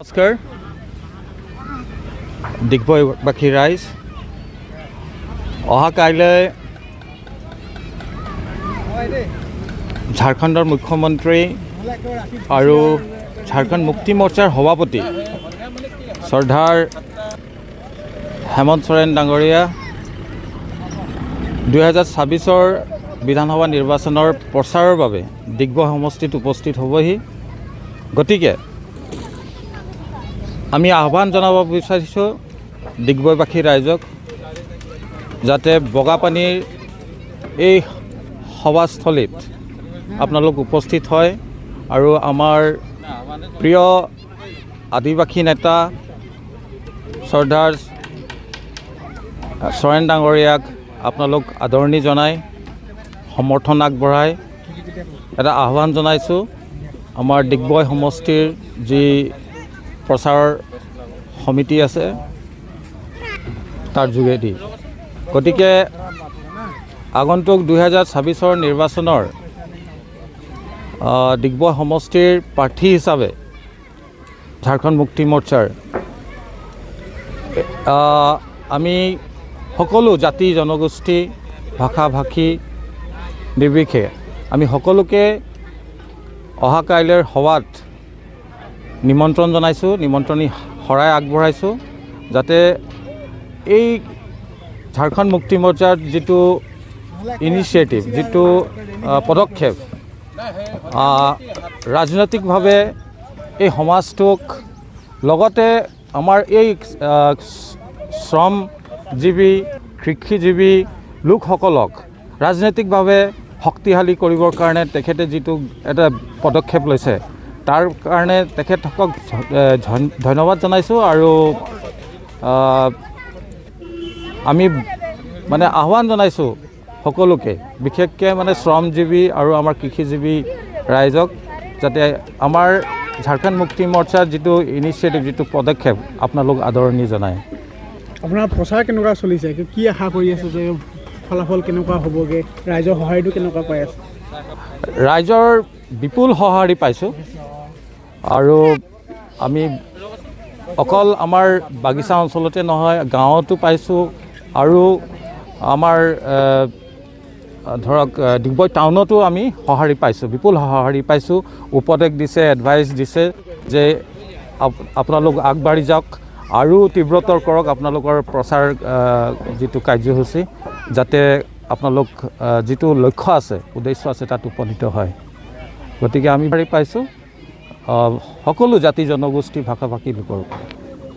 নমস্কাৰ ডিগবৈবাসী ৰাইজ অহা কাইলৈ ঝাৰখণ্ডৰ মুখ্যমন্ত্ৰী আৰু ঝাৰখণ্ড মুক্তি মৰ্চাৰ সভাপতি শ্ৰদ্ধাৰ হেমন্ত সোৰেন ডাঙৰীয়া 2026 বিধানসভা নিৰ্বাচনৰ প্ৰচাৰৰ বাবে ডিগবৈ সমষ্টিত উপস্থিত হ'বহি। গতিকে আমি আহ্বান জনাব বিচাৰিছোঁ ডিগবৈবাসী ৰাইজক যাতে বগাপানীৰ এই সভাস্থলীত আপোনালোক উপস্থিত হয় আৰু আমাৰ প্ৰিয় আদিবাসী নেতা শ্ৰদ্ধাৰ সোৰেন ডাঙৰীয়াক আপোনালোক আদৰণি জনাই সমৰ্থন আগবঢ়াই এটা আহ্বান জনাইছোঁ আমাৰ ডিগবৈ সমষ্টিৰ যি প্ৰচাৰ সমিতি আছে তাৰ যোগেদি। গতিকে আগন্তুক 2026 নিৰ্বাচনৰ ডিগবৈ সমষ্টিৰ প্ৰাৰ্থী হিচাপে ঝাৰখণ্ড মুক্তি মৰ্চাৰ আমি সকলো জাতি জনগোষ্ঠী ভাষা ভাষী নিৰ্বিশেষে আমি সকলোকে অহা কাইলৈৰ সভাত নিমন্ত্ৰণ জনাইছোঁ, নিমন্ত্ৰণী শৰাই আগবঢ়াইছোঁ যাতে এই ঝাৰখণ্ড মুক্তি মৰ্চাৰ যিটো ইনিচিয়েটিভ যিটো পদক্ষেপ ৰাজনৈতিকভাৱে এই সমাজটোক লগতে আমাৰ এই শ্ৰমজীৱী কৃষিজীৱী লোকসকলক ৰাজনৈতিকভাৱে শক্তিশালী কৰিবৰ কাৰণে তেখেতে যিটো এটা পদক্ষেপ লৈছে তাৰ কাৰণে তেখেতসকলক ধন্যবাদ জনাইছোঁ আৰু আমি আহ্বান জনাইছোঁ সকলোকে, বিশেষকৈ শ্ৰমজীৱী আৰু আমাৰ কৃষিজীৱী ৰাইজক যাতে আমাৰ ঝাৰখণ্ড মুক্তি মৰ্চাৰ যিটো ইনিচিয়েটিভ যিটো পদক্ষেপ আপোনালোক আদৰণি জনায়। আপোনাৰ প্ৰচাৰ কেনেকুৱা চলিছে, কি আশা কৰি আছে যে ফলাফল কেনেকুৱা হ'বগৈ, ৰাইজৰ সঁহাৰিটো কেনেকুৱা পাই আছে? ৰাইজৰ বিপুল সঁহাৰি পাইছোঁ আৰু আমি অকল আমাৰ বাগিচা অঞ্চলতে নহয় গাঁৱতো পাইছোঁ আৰু আমাৰ ধৰক ডিগবৈ টাউনতো আমি সঁহাৰি পাইছোঁ, বিপুল সঁহাৰি পাইছোঁ। উপদেশ দিছে, এডভাইচ দিছে যে আপোনালোক আগবাঢ়ি যাওক আৰু তীব্ৰতৰ কৰক আপোনালোকৰ প্ৰচাৰ যিটো কাৰ্যসূচী যাতে আপোনালোক যিটো লক্ষ্য আছে উদ্দেশ্য আছে তাত উপনীত হয়। গতিকে আমি পাইছোঁ সকলো জাতি জনগোষ্ঠী ভাষা ভাষী লোকৰ